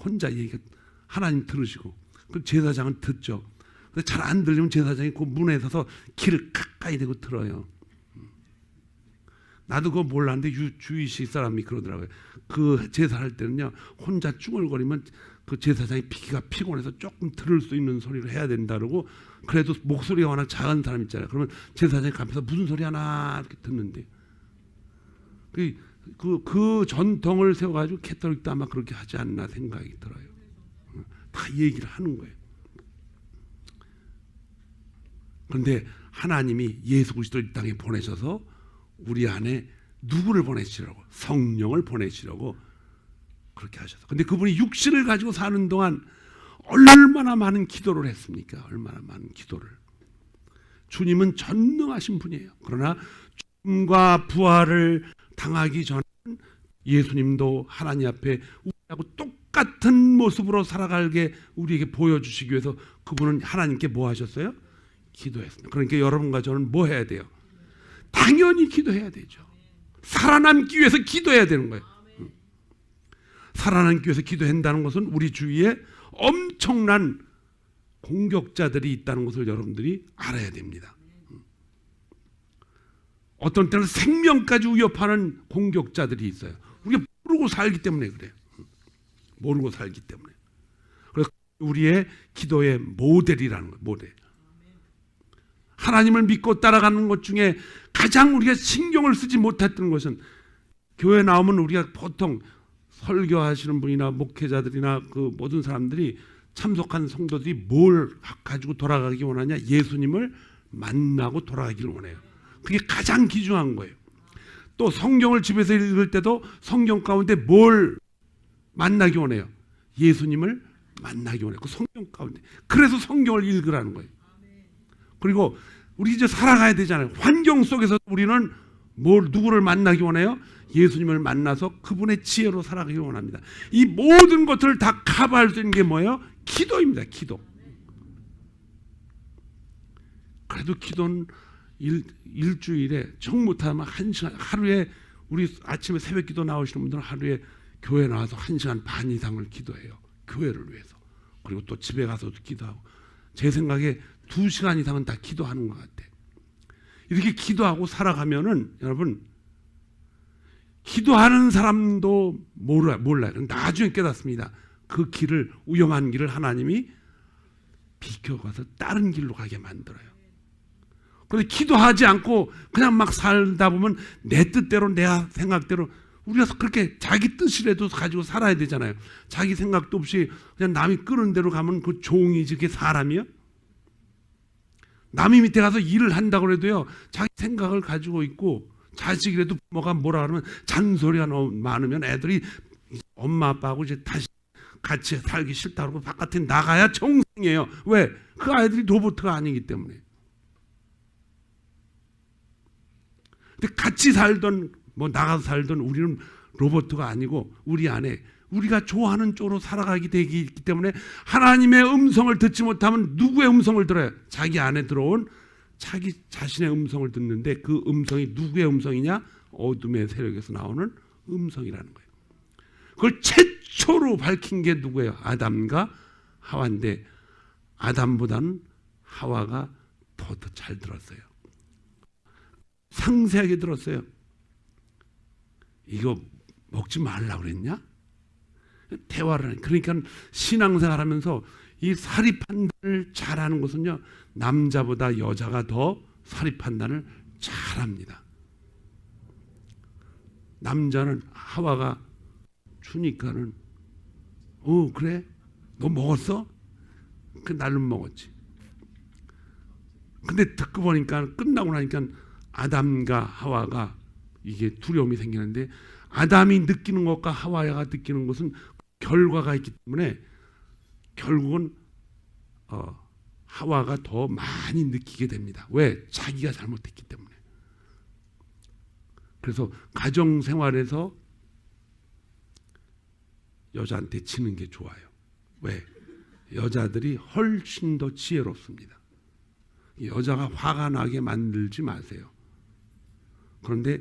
혼자 얘기, 하나님 들으시고 그 제사장은 듣죠. 근데 잘 안 들리면 제사장이 그 문에 서서 귀를 가까이 대고 들어요. 나도 그거 몰랐는데 주위시 사람이 그러더라고요. 그 제사할 때는요 혼자 쭈글거리면 그 제사장이 피가 피곤해서 조금 들을 수 있는 소리를 해야 된다 그러고, 그래도 목소리가 워낙 작은 사람 있잖아요. 그러면 제사장이 가면서 무슨 소리 하나 이렇게 듣는데, 그 전통을 세워가지고 캐톨릭도 아마 그렇게 하지 않나 생각이 들어요. 다 얘기를 하는 거예요. 그런데 하나님이 예수 그리스도를 이 땅에 보내셔서 우리 안에 누구를 보내시려고? 성령을 보내시려고 그렇게 하셔서. 근데 그분이 육신을 가지고 사는 동안 얼마나 많은 기도를 했습니까? 얼마나 많은 기도를. 주님은 전능하신 분이에요. 그러나 죽음과 부활을 당하기 전 예수님도 하나님 앞에 우리하고 똑같은 모습으로 살아가게 우리에게 보여주시기 위해서 그분은 하나님께 뭐 하셨어요? 기도했습니다. 그러니까 여러분과 저는 뭐 해야 돼요? 당연히 기도해야 되죠. 살아남기 위해서 기도해야 되는 거예요. 살아남기 위해서 기도한다는 것은 우리 주위에 엄청난 공격자들이 있다는 것을 여러분들이 알아야 됩니다. 어떤 때는 생명까지 위협하는 공격자들이 있어요. 우리가 모르고 살기 때문에 그래요. 모르고 살기 때문에. 그래서 우리의 기도의 모델이라는 거예요. 모델. 하나님을 믿고 따라가는 것 중에 가장 우리가 신경을 쓰지 못했던 것은, 교회 나오면 우리가 보통 설교하시는 분이나 목회자들이나 그 모든 사람들이 참석한 성도들이 뭘 가지고 돌아가기 원하냐? 예수님을 만나고 돌아가기를 원해요. 그게 가장 귀중한 거예요. 또 성경을 집에서 읽을 때도 성경 가운데 뭘 만나기 원해요? 예수님을 만나기 원해요. 그 성경 가운데. 그래서 성경을 읽으라는 거예요. 그리고 우리 이제 살아가야 되잖아요. 환경 속에서 우리는 누구를 만나기 원해요? 예수님을 만나서 그분의 지혜로 살아가기 원합니다. 이 모든 것들을 다 커버할 수 있는 게 뭐예요? 기도입니다. 기도. 그래도 기도는 일주일에 정 못하면 1시간, 하루에 우리 아침에 새벽 기도 나오시는 분들은 하루에 교회 나와서 1시간 반 이상을 기도해요. 교회를 위해서. 그리고 또 집에 가서도 기도하고. 제 생각에 2시간 이상은 다 기도하는 것 같아. 이렇게 기도하고 살아가면은 여러분, 기도하는 사람도 몰라요. 나중에 깨닫습니다. 그 길을, 위험한 길을 하나님이 비켜가서 다른 길로 가게 만들어요. 그런데 기도하지 않고 그냥 막 살다 보면 내 뜻대로, 내 생각대로, 우리가 그렇게 자기 뜻이라도 가지고 살아야 되잖아요. 자기 생각도 없이 그냥 남이 끄는 대로 가면 그 종이지, 그게 사람이요? 남이 밑에 가서 일을 한다고 해도요, 자기 생각을 가지고 있고, 자식이라도 부모가 뭐라 그러면 잔소리가 너무 많으면 애들이 엄마 아빠하고 이제 다시 같이 살기 싫다고 바깥에 나가야 정상이에요. 왜? 그 아이들이 로봇가 아니기 때문에. 근데 같이 살던 뭐 나가서 살던 우리는 로봇가 아니고 우리 안에 우리가 좋아하는 쪽으로 살아가게 되기 때문에 하나님의 음성을 듣지 못하면 누구의 음성을 들어요? 자기 안에 들어온 자기 자신의 음성을 듣는데 그 음성이 누구의 음성이냐? 어둠의 세력에서 나오는 음성이라는 거예요. 그걸 최초로 밝힌 게 누구예요? 아담과 하와인데 아담보다는 하와가 더 잘 들었어요. 상세하게 들었어요. 이거 먹지 말라고 그랬냐? 대화를 하는. 그러니까 신앙생활 하면서 이 사리 판단을 잘하는 것은요, 남자보다 여자가 더 사리 판단을 잘합니다. 남자는 하와가 주니까는 그래? 너 먹었어? 그 나는 먹었지. 근데 듣고 보니까 끝나고 나니까 아담과 하와가 이게 두려움이 생기는데 아담이 느끼는 것과 하와가 느끼는 것은 결과가 있기 때문에 결국은 하와가 더 많이 느끼게 됩니다. 왜? 자기가 잘못했기 때문에. 그래서 가정생활에서 여자한테 치는 게 좋아요. 왜? 여자들이 훨씬 더 지혜롭습니다. 여자가 화가 나게 만들지 마세요. 그런데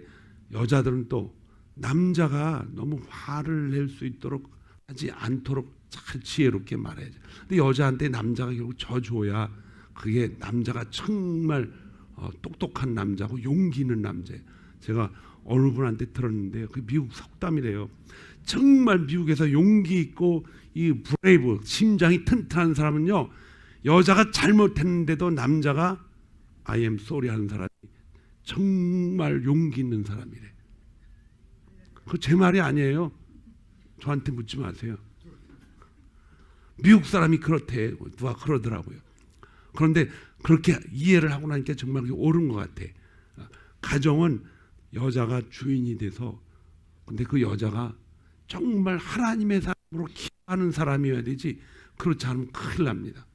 여자들은 또 남자가 너무 화를 낼 수 있도록 하지 않도록 잘 지혜롭게 말해야죠. 근데 여자한테 남자가 결국 져줘야 그게 남자가 정말 똑똑한 남자고 용기 있는 남자예요. 제가 어느 분한테 들었는데요. 그 미국 속담이래요. 정말 미국에서 용기 있고 이 브레이브, 심장이 튼튼한 사람은요, 여자가 잘못했는데도 남자가 I am sorry 하는 사람이 정말 용기 있는 사람이래. 그거 제 말이 아니에요. 저한테 묻지 마세요. 미국 사람이 그렇대. 누가 그러더라고요. 그런데 그렇게 이해를 하고 나니까 정말 옳은 것 같아. 가정은 여자가 주인이 돼서, 근데 그 여자가 정말 하나님의 사람으로 기도하는 사람이어야 되지, 그렇지 않으면 큰일 납니다.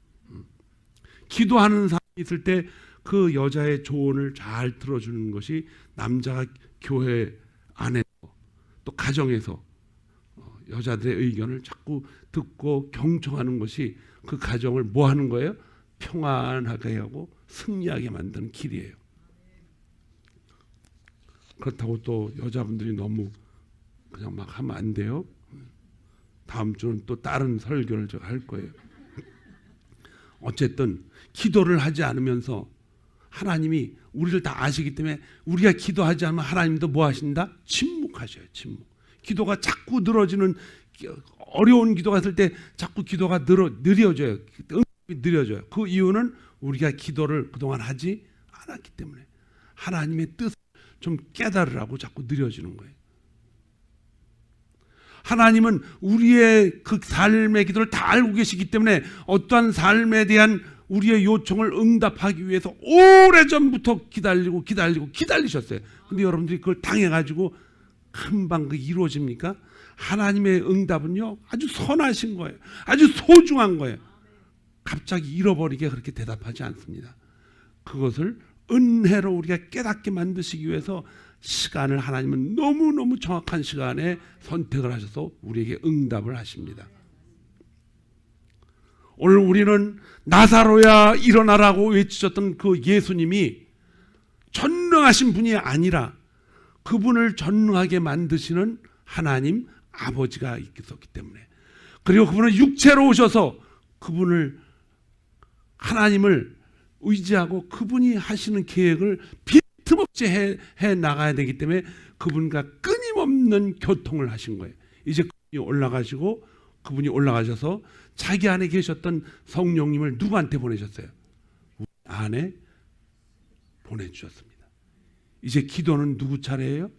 기도하는 사람이 있을 때 그 여자의 조언을 잘 들어주는 것이 남자가 교회 안에서 또 가정에서 여자들의 의견을 자꾸 듣고 경청하는 것이 그 가정을 뭐 하는 거예요? 평안하게 하고 승리하게 만드는 길이에요. 그렇다고 또 여자분들이 너무 그냥 막 하면 안 돼요. 다음 주는 또 다른 설교를 제가 할 거예요. 어쨌든 기도를 하지 않으면서 하나님이 우리를 다 아시기 때문에 우리가 기도하지 않으면 하나님도 뭐 하신다? 침묵하셔요. 침묵. 기도가 자꾸 늘어지는, 어려운 기도가 있을 때 자꾸 기도가 느려져요. 응답이 느려져요. 그 이유는 우리가 기도를 그동안 하지 않았기 때문에 하나님의 뜻을 좀 깨달으라고 자꾸 느려지는 거예요. 하나님은 우리의 그 삶의 기도를 다 알고 계시기 때문에 어떠한 삶에 대한 우리의 요청을 응답하기 위해서 오래전부터 기다리셨어요. 근데 여러분들이 그걸 당해가지고 금방 그 이루어집니까? 하나님의 응답은요, 아주 선하신 거예요. 아주 소중한 거예요. 갑자기 잃어버리게 그렇게 대답하지 않습니다. 그것을 은혜로 우리가 깨닫게 만드시기 위해서 시간을 하나님은 너무너무 정확한 시간에 선택을 하셔서 우리에게 응답을 하십니다. 오늘 우리는 나사로야 일어나라고 외치셨던 그 예수님이 전능하신 분이 아니라 그분을 전능하게 만드시는 하나님 아버지가 있었기 때문에, 그리고 그분은 육체로 오셔서 그분을, 하나님을 의지하고 그분이 하시는 계획을 틈없이 해 나가야 되기 때문에 그분과 끊임없는 교통을 하신 거예요. 이제 그분이 올라가셔서 자기 안에 계셨던 성령님을 누구한테 보내셨어요? 우리 안에 보내주셨습니다. 이제 기도는 누구 차례예요?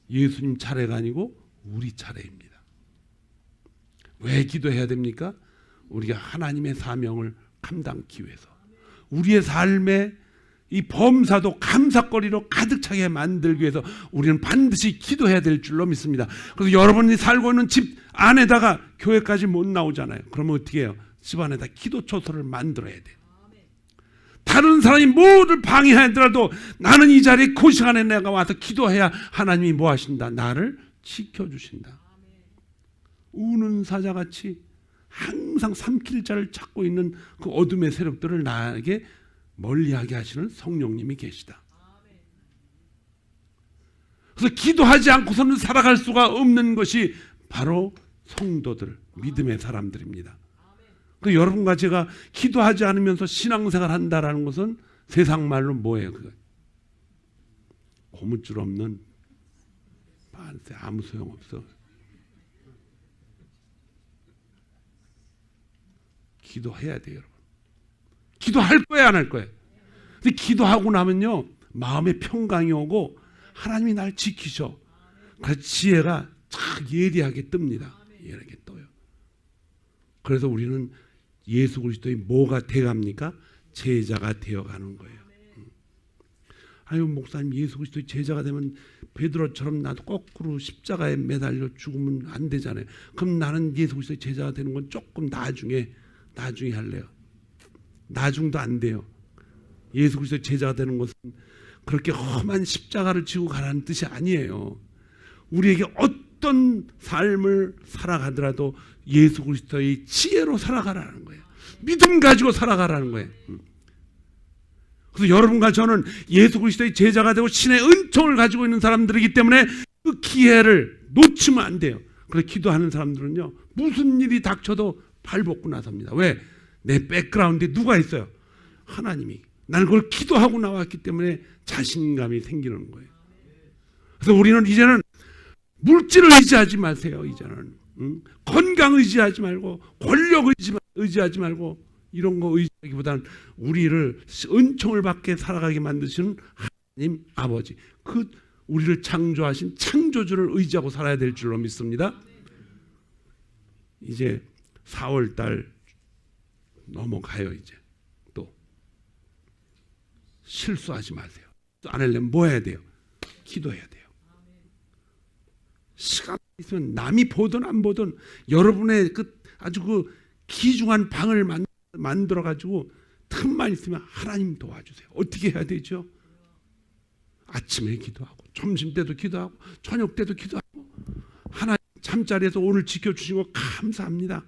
예수님 차례가 아니고 우리 차례입니다. 왜 기도해야 됩니까? 우리가 하나님의 사명을 감당하기 위해서, 우리의 삶에 이 범사도 감사거리로 가득 차게 만들기 위해서 우리는 반드시 기도해야 될 줄로 믿습니다. 그래서 여러분이 살고 있는 집 안에다가 교회까지 못 나오잖아요. 그러면 어떻게 해요? 집 안에다 기도초소를 만들어야 돼요. 다른 사람이 뭐를 방해하더라도 나는 이 자리에 그 시간에 내가 와서 기도해야 하나님이 뭐 하신다? 나를 지켜주신다. 우는 사자같이 항상 삼킬 자를 찾고 있는 그 어둠의 세력들을 나에게 멀리하게 하시는 성령님이 계시다. 그래서 기도하지 않고서는 살아갈 수가 없는 것이 바로 성도들, 믿음의 사람들입니다. 그 여러분과 제가 기도하지 않으면서 신앙생활 한다라는 것은 세상 말로 뭐예요? 그거 고무줄 없는 반세, 아무 소용없어. 기도해야 돼요, 여러분. 기도할 거예요, 안 할 거예요? 근데 기도하고 나면요, 마음에 평강이 오고 하나님이 날 지키셔. 그 지혜가 참 예리하게 뜹니다. 예리하게 떠요. 그래서 우리는 예수 그리스도의 뭐가 되갑니까? 제자가 되어가는 거예요. 아유, 목사님, 예수 그리스도의 제자가 되면 베드로처럼 나도 거꾸로 십자가에 매달려 죽으면 안 되잖아요. 그럼 나는 예수 그리스도의 제자가 되는 건 조금 나중에 할래요. 나중도 안 돼요. 예수 그리스도의 제자가 되는 것은 그렇게 험한 십자가를 지고 가라는 뜻이 아니에요. 우리에게 어떤 삶을 살아가더라도 예수 그리스도의 지혜로 살아가라는 거예요. 믿음 가지고 살아가라는 거예요. 그래서 여러분과 저는 예수 그리스도의 제자가 되고 신의 은총을 가지고 있는 사람들이기 때문에 그 기회를 놓치면 안 돼요. 그래서 기도하는 사람들은요, 무슨 일이 닥쳐도 발벗고 나섭니다. 왜? 내 백그라운드에 누가 있어요? 하나님이. 나는 그걸 기도하고 나왔기 때문에 자신감이 생기는 거예요. 그래서 우리는 이제는 물질을 의지하지 마세요. 이제는 건강 의지하지 말고 권력 의지하지 말고 이런 거 의지하기보다는 우리를 은총을 받게 살아가게 만드시는 하나님 아버지, 그 우리를 창조하신 창조주를 의지하고 살아야 될 줄로 믿습니다. 이제 4월 달 넘어가요. 이제 또 실수하지 마세요. 안 하려면 뭐 해야 돼요? 기도해야 돼요. 시간 있으면 남이 보든 안 보든 여러분의 그 아주 그 귀중한 방을 만들어 가지고 틈만 있으면 하나님 도와주세요. 어떻게 해야 되죠? 아침에 기도하고 점심 때도 기도하고 저녁 때도 기도하고 하나님 잠자리에서 오늘 지켜주신 거 감사합니다.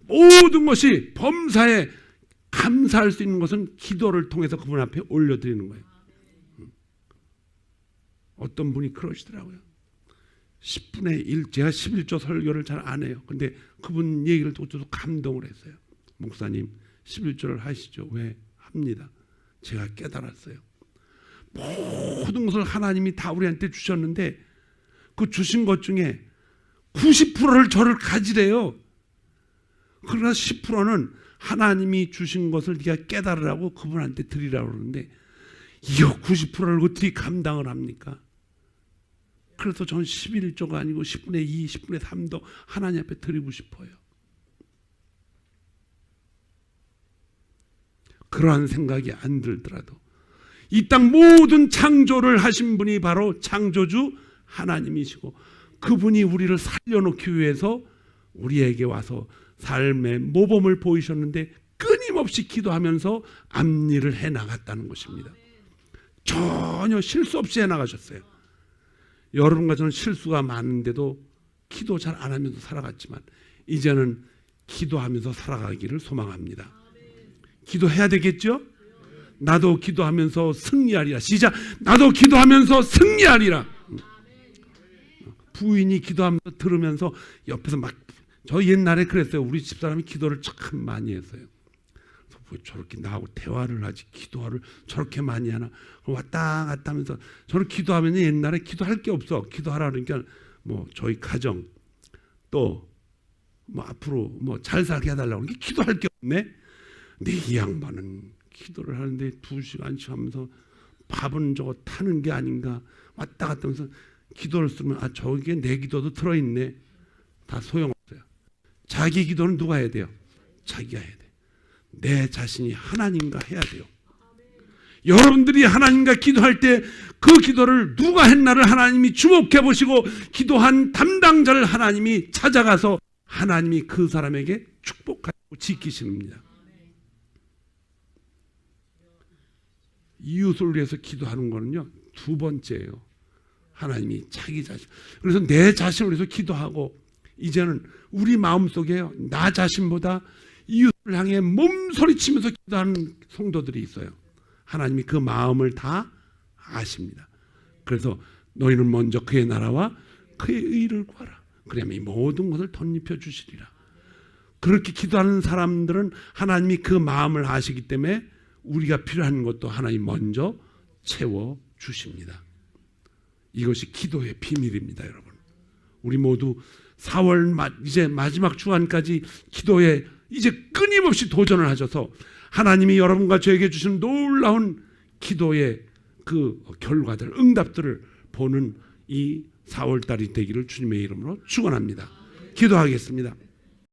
모든 것이 범사에 감사할 수 있는 것은 기도를 통해서 그분 앞에 올려드리는 거예요. 어떤 분이 그러시더라고요. 10분의 1, 제가 11조 설교를 잘 안 해요. 근데 그분 얘기를 듣고 저도 감동을 했어요. 목사님 11조를 하시죠. 왜? 합니다. 제가 깨달았어요. 모든 것을 하나님이 다 우리한테 주셨는데 그 주신 것 중에 90%를 저를 가지래요. 그러나 10%는 하나님이 주신 것을 네가 깨달으라고 그분한테 드리라고 그러는데 이거 90%를 어떻게 감당을 합니까? 그래서 저는 11조가 아니고 10분의 2, 10분의 3도 하나님 앞에 드리고 싶어요. 그러한 생각이 안 들더라도 이 땅 모든 창조를 하신 분이 바로 창조주 하나님이시고 그분이 우리를 살려놓기 위해서 우리에게 와서 삶의 모범을 보이셨는데 끊임없이 기도하면서 앞일을 해나갔다는 것입니다. 전혀 실수 없이 해나가셨어요. 여러분과 저는 실수가 많은데도 기도 잘 안 하면서 살아갔지만 이제는 기도하면서 살아가기를 소망합니다. 기도해야 되겠죠? 나도 기도하면서 승리하리라. 시작. 나도 기도하면서 승리하리라. 부인이 기도하면서 들으면서 옆에서 막, 저 옛날에 그랬어요. 우리 집사람이 기도를 참 많이 했어요. 왜 저렇게 나하고 대화를 하지, 기도를 저렇게 많이 하나. 왔다 갔다 하면서 저는 기도하면 옛날에 기도할 게 없어. 기도하라 그러니까 뭐 저희 가정 또 뭐 앞으로 뭐 잘 살게 해달라고 그러니까 기도할 게 없네. 근데 이 양반은 기도를 하는데 2시간씩 하면서 밥은 저거 타는 게 아닌가 왔다 갔다 하면서 기도를 쓰면 아 저기에 내 기도도 들어있네. 다 소용없어요. 자기 기도는 누가 해야 돼요? 자기가 해야 돼. 내 자신이 하나님과 해야 돼요. 여러분들이 하나님과 기도할 때 그 기도를 누가 했나를 하나님이 주목해 보시고 기도한 담당자를 하나님이 찾아가서 하나님이 그 사람에게 축복하고 지키십니다. 이웃을 위해서 기도하는 거는요, 두 번째예요. 하나님이 자기 자신. 그래서 내 자신을 위해서 기도하고 이제는 우리 마음속에요, 나 자신보다 이웃을 향해 몸소리치면서 기도하는 성도들이 있어요. 하나님이 그 마음을 다 아십니다. 그래서 너희는 먼저 그의 나라와 그의 의를 구하라. 그러면 이 모든 것을 덧입혀 주시리라. 그렇게 기도하는 사람들은 하나님이 그 마음을 아시기 때문에 우리가 필요한 것도 하나님 먼저 채워 주십니다. 이것이 기도의 비밀입니다, 여러분. 우리 모두 4월 이제 마지막 주간까지 기도에 이제 끊임없이 도전을 하셔서 하나님이 여러분과 저에게 주신 놀라운 기도의 그 결과들, 응답들을 보는 이 4월 달이 되기를 주님의 이름으로 축원합니다. 기도하겠습니다.